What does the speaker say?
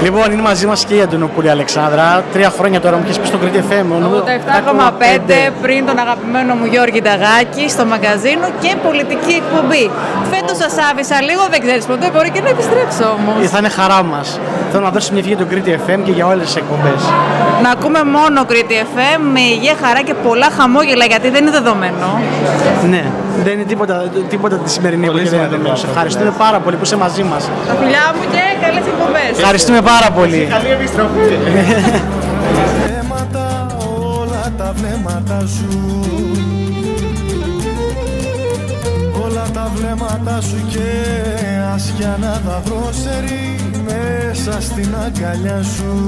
Λοιπόν, είναι μαζί μας και η Αντωνοπούλη Αλεξάνδρα. 3 χρόνια τώρα μου έχεις πει στο Κρήτη FM. 87,5 πριν τον αγαπημένο μου Γιώργη Νταγάκη στο μαγκαζίνο και πολιτική εκπομπή. Φέτος σας άφησα λίγο, δεν ξέρεις ποτέ, μπορεί και να επιστρέψω όμως. Θα είναι χαρά μας. Θέλω να δώσω μια ευχή για τον Κρήτη FM και για όλες τις εκπομπές. Να ακούμε μόνο Κρήτη FM με υγεία, χαρά και πολλά χαμόγελα, γιατί δεν είναι δεδομένο. Ναι, δεν είναι τίποτα τη σημερινή εποχή. Σε ευχαριστούμε πάρα πολύ που είσαι μαζί μας. Τα φιλιά μου και καλές εκπομπές. Ευχαριστούμε πάρα πολύ. Καλή επιστροφή. Όλα τα βλέμματα σου, όλα τα βλέμματα σου και άσια να τα δρόσερι μέσα στην αγκαλιά σου.